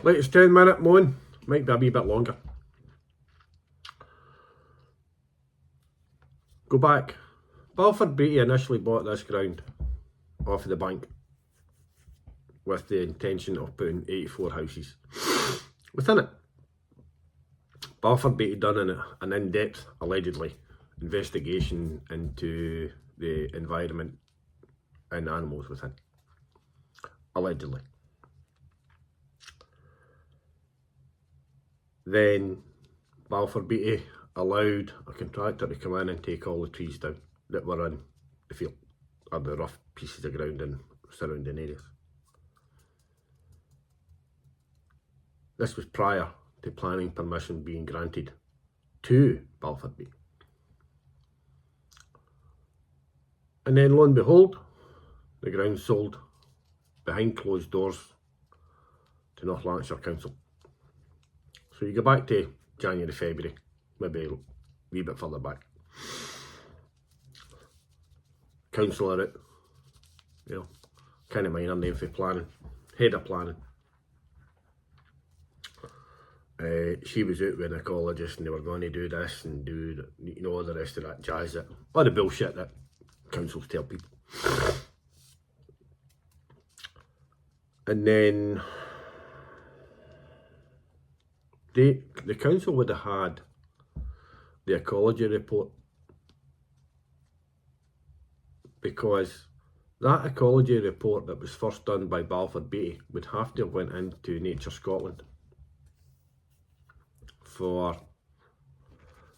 Like it's 10-minute moan, might be a wee bit longer. Go back. Balfour Beatty initially bought this ground off of the bank with the intention of putting 84 houses within it. Balfour Beatty done an in-depth, allegedly, investigation into the environment and animals within. Allegedly. Then Balfour Beatty allowed a contractor to come in and take all the trees down that were in the field, or the rough pieces of ground in surrounding areas. This was prior to planning permission being granted to Balfour Beatty. And then lo and behold, the ground sold behind closed doors to North Lanarkshire Council. So you go back to January, February, maybe a wee bit further back. Councillor out, kind of minor name for planning, head of planning. She was out with an ecologist and they were going to do this and do, all the rest of that jazz, all the bullshit that councils tell people. And then the council would have had the ecology report, because that ecology report that was first done by Balfour Beatty would have to have went into Nature Scotland for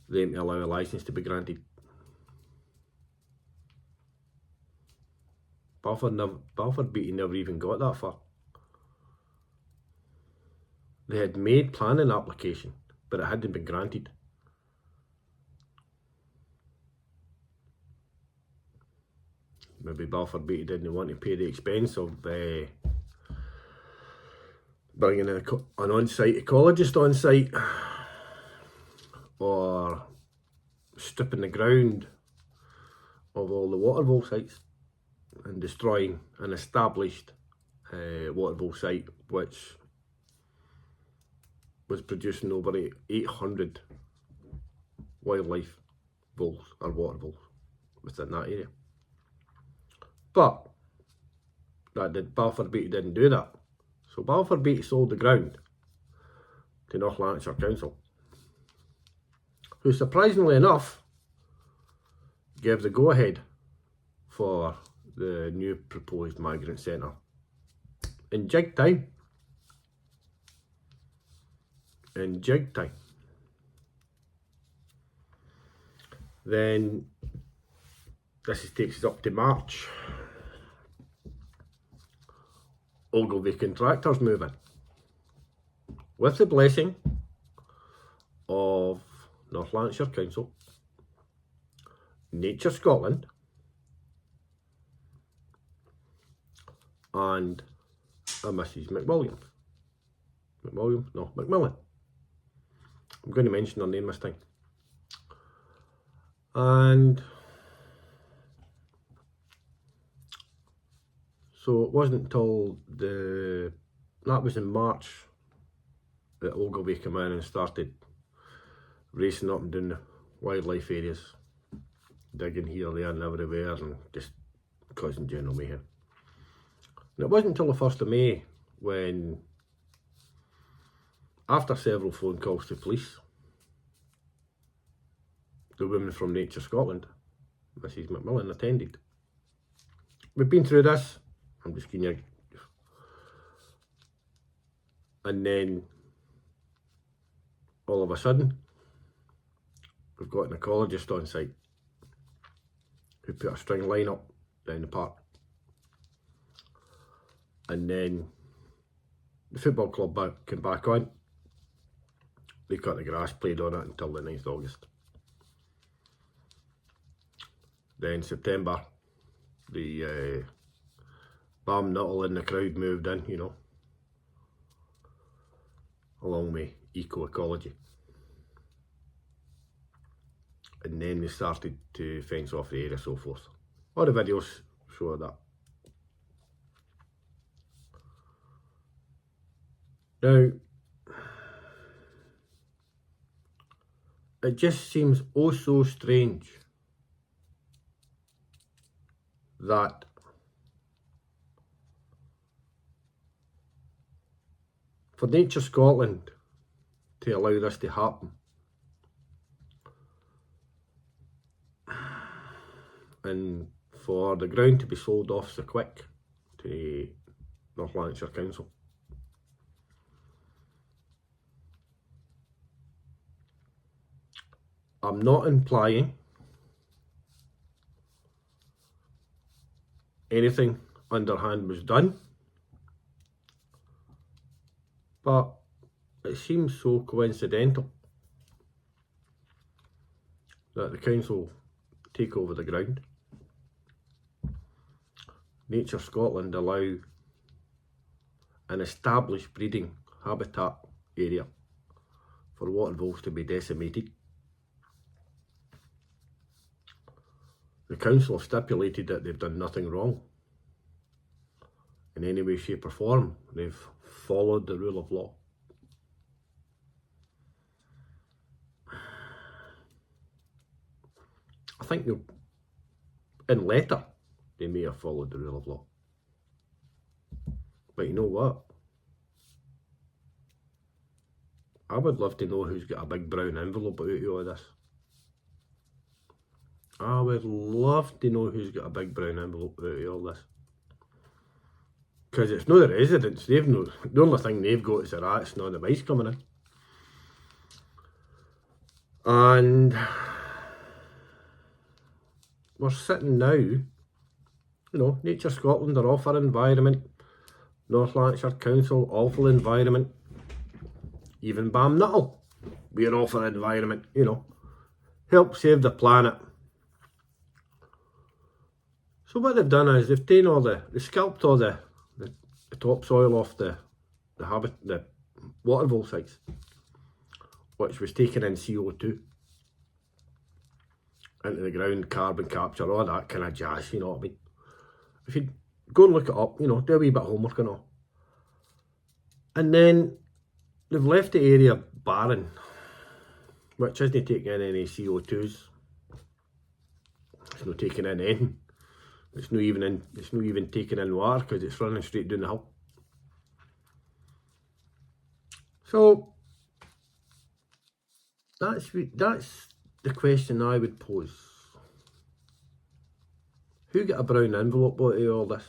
them to allow a licence to be granted. Balfour Beatty never even got that far. They had made planning application, but it hadn't been granted. Maybe Balfour Beatty didn't want to pay the expense of bringing an on-site ecologist on site, or stripping the ground of all the watervole sites and destroying an established watervole site which was producing over 800 wildlife voles or watervoles within that area. But Balfour Beatty didn't do that. So Balfour Beatty sold the ground to North Lanarkshire Council, who surprisingly enough gave the go-ahead for the new proposed migrant centre in jig time. Then this takes us up to March. Ogilvy contractors move in with the blessing of North Lanarkshire Council, Nature Scotland, and a Mrs. McMillan. I'm going to mention her name this time. And so it wasn't until that was in March that Ogilvy came in and started racing up and down the wildlife areas, digging here, there and everywhere, and just causing general mayhem. And it wasn't until the 1st of May when, after several phone calls to police, the woman from Nature Scotland, Mrs. McMillan, attended. We've been through this. I'm just giving you. And then, all of a sudden, we've got an ecologist on site who put a string line up down the park. And then the football club came back on. They cut the grass, played on it until the 9th of August. Then September, the Bam Nuttall in the crowd moved in, along with eco-ecology. And then they started to fence off the area, so forth. All the videos show that. Now, it just seems oh so strange that for Nature Scotland to allow this to happen, and for the ground to be sold off so quick to North Lanarkshire Council. I'm not implying anything underhand was done, but it seems so coincidental that the council take over the ground, Nature Scotland allow an established breeding habitat area for water voles to be decimated. The council have stipulated that they've done nothing wrong in any way, shape or form. They've followed the rule of law. I think in letter they may have followed the rule of law. But you know what? I would love to know who's got a big brown envelope out of all this. I would love to know who's got a big brown envelope out of all this. Because it's not the residents, the only thing they've got is the rats, not the mice coming in. And we're sitting now, Nature Scotland are all for environment, North Lanarkshire Council, all for environment, even Bam Nuttall, we're all for environment, help save the planet. So what they've done is they've taken they scalped all the topsoil off the water vole sites, which was taking in CO2 into the ground, carbon capture, all that kind of jazz, you know what I mean? If you go and look it up, do a wee bit of homework and all. And then they've left the area barren, which isn't taking in any CO2s. It's not taking in anything. It's not even taking in water because it's running straight down the hill. So that's the question I would pose. Who got a brown envelope out of all this?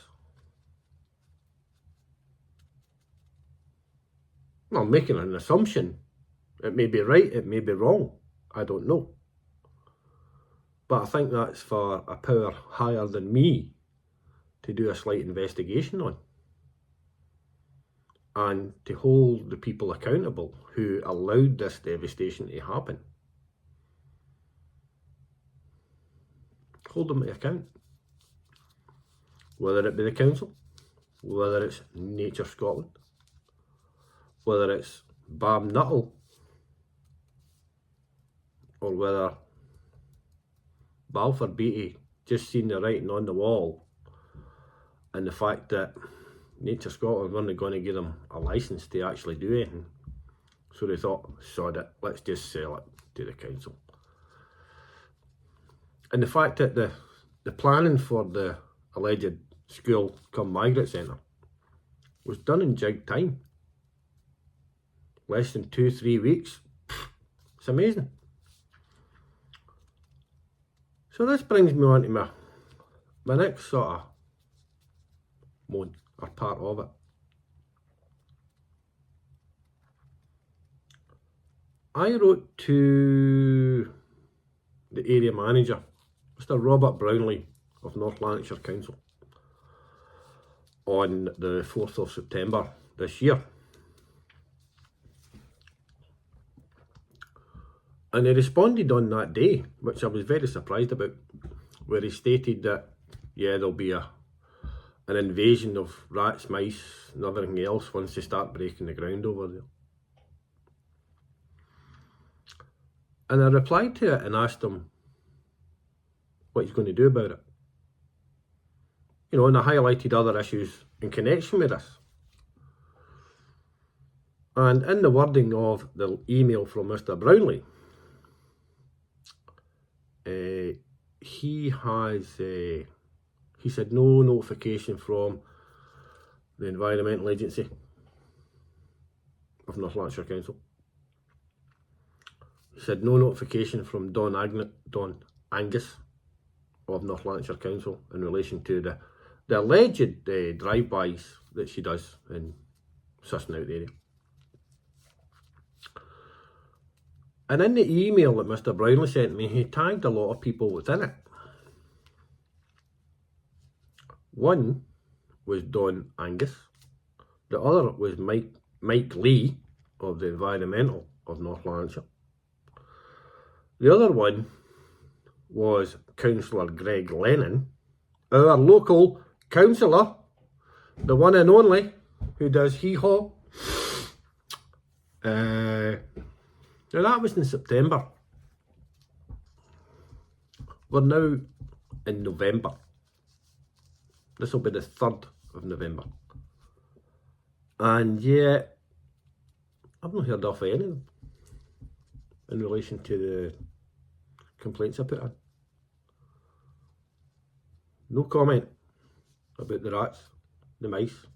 Well, I'm making an assumption. It may be right, it may be wrong. I don't know. But I think that's for a power higher than me to do a slight investigation on. And to hold the people accountable who allowed this devastation to happen. Hold them to account. Whether it be the council, whether it's Nature Scotland, whether it's Bam Nuttall, or whether Balfour Beatty just seen the writing on the wall and the fact that Nature Scotland weren't going to give them a licence to actually do anything. So they thought, sod it, let's just sell it to the council. And the fact that the planning for the alleged school come migrant centre was done in jig time. Less than 2-3 weeks. It's amazing. So this brings me on to my next sort of moan, or part of it. I wrote to the area manager, Mr. Robert Brownlee of North Lanarkshire Council, on the 4th of September this year. And he responded on that day, which I was very surprised about, where he stated that, yeah, there'll be an invasion of rats, mice and everything else once they start breaking the ground over there. And I replied to it and asked him what he's going to do about it. And I highlighted other issues in connection with this. And in the wording of the email from Mr. Brownlee, he said no notification from the Environmental Agency of North Lanarkshire Council. He said no notification from Don Angus of North Lanarkshire Council in relation to the alleged drive-bys that she does in sussing out the area. And in the email that Mr. Brownlee sent me, he tagged a lot of people within it. One was Don Angus. The other was Mike Lee of the Environmental of North Lanarkshire. The other one was Councillor Greg Lennon, our local councillor, the one and only, who does hee-haw. Now that was in September. We're now in November. This will be the 3rd of November. And yet, I've not heard of any of them in relation to the complaints I put in. No comment about the rats, the mice,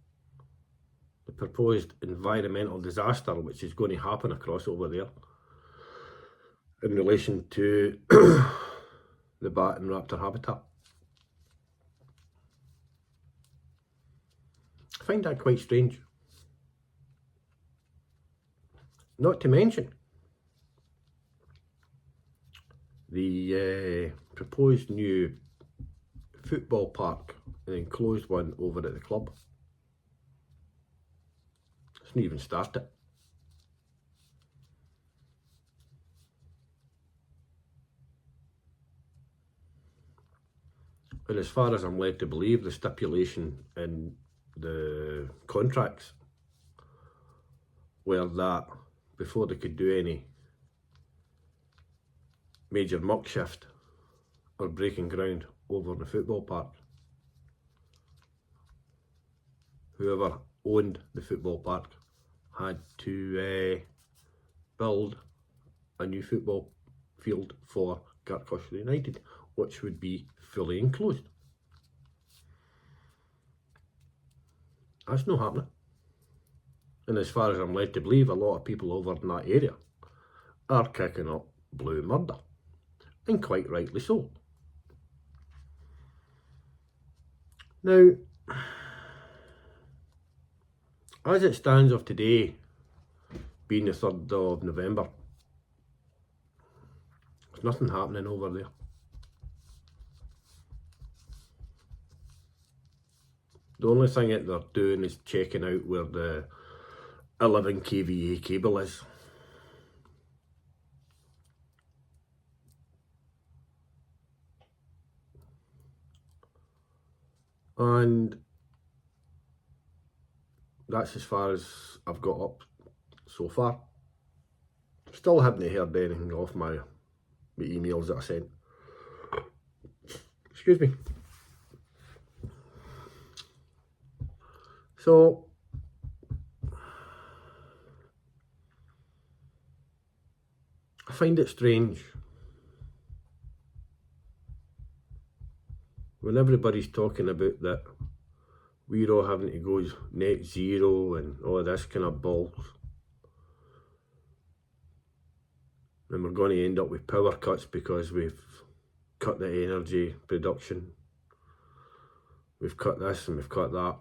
the proposed environmental disaster which is going to happen across over there in relation to the bat and raptor habitat. I find that quite strange. Not to mention the proposed new football park, an enclosed one over at the club. It's not even started. And as far as I'm led to believe, the stipulation in the contracts were that before they could do any major muck shift or breaking ground over the football park, whoever owned the football park had to build a new football field for Gartcosh United, which would be fully enclosed. That's not happening. And as far as I'm led to believe, a lot of people over in that area are kicking up blue murder, and quite rightly so. Now, as it stands of today, being the 3rd of November, there's nothing happening over there. The only thing that they're doing is checking out where the 11 kVA cable is. And that's as far as I've got up so far. Still haven't heard anything off my emails that I sent. Excuse me. So, I find it strange when everybody's talking about that we're all having to go net zero and all this kind of balls, and we're going to end up with power cuts because we've cut the energy production, we've cut this and we've cut that,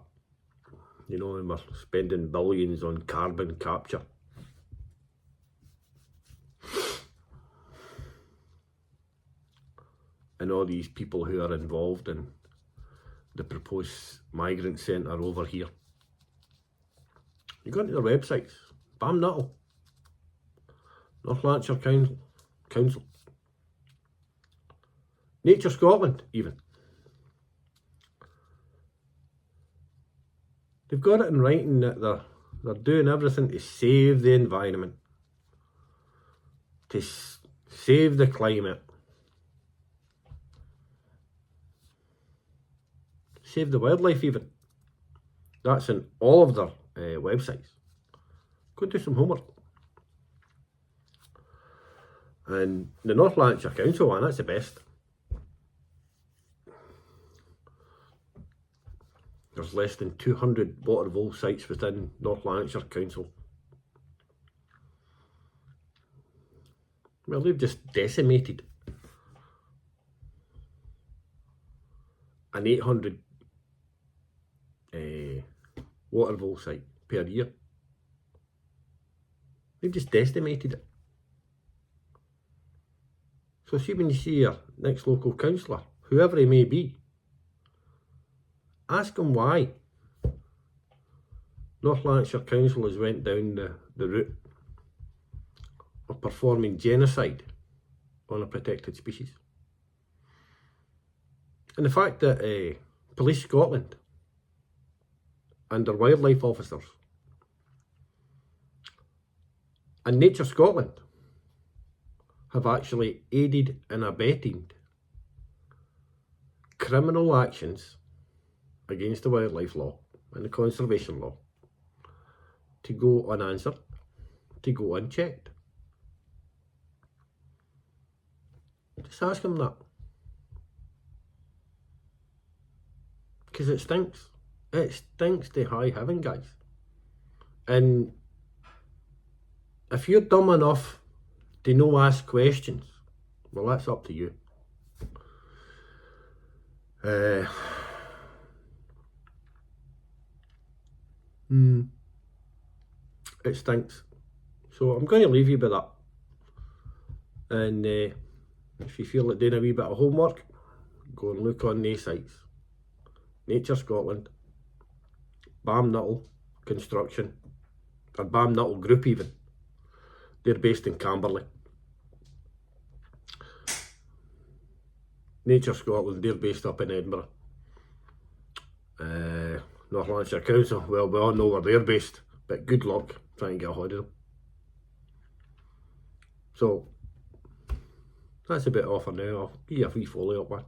you know, and we're spending billions on carbon capture. And all these people who are involved in the proposed migrant centre over here. You go into their websites, Bam Nuttall, North Lanarkshire Council, Nature Scotland even. They've got it in writing that they're doing everything to save the environment, to save the climate, save the wildlife even. That's in all of their websites. Go Go do some homework. And the North Lanarkshire Council one, that's the best. There's less than 200 water vole sites within North Lanarkshire Council. Well, they've just decimated an 800 water vole site per year. They've just decimated it. So see, when you see your next local councillor, whoever he may be, ask him why North Lanarkshire Council has went down the route of performing genocide on a protected species. And the fact that Police Scotland and their wildlife officers and Nature Scotland have actually aided and abetted criminal actions against the wildlife law and the conservation law to go unanswered, to go unchecked. Just ask them that. Because it stinks. It stinks to high heaven, guys. And if you're dumb enough to no ask questions, well, that's up to you. It stinks. So I'm going to leave you with that. And if you feel like doing a wee bit of homework, go and look on these sites. Nature Scotland, Bam Nuttall Construction, or Bam Nuttall Group even. They're based in Camberley. Nature Scotland, they're based up in Edinburgh. North Lanarkshire Council, well, we all know where they're based, but good luck trying to get a hold of them. So, that's a bit off for now. I'll give you a free follow up one.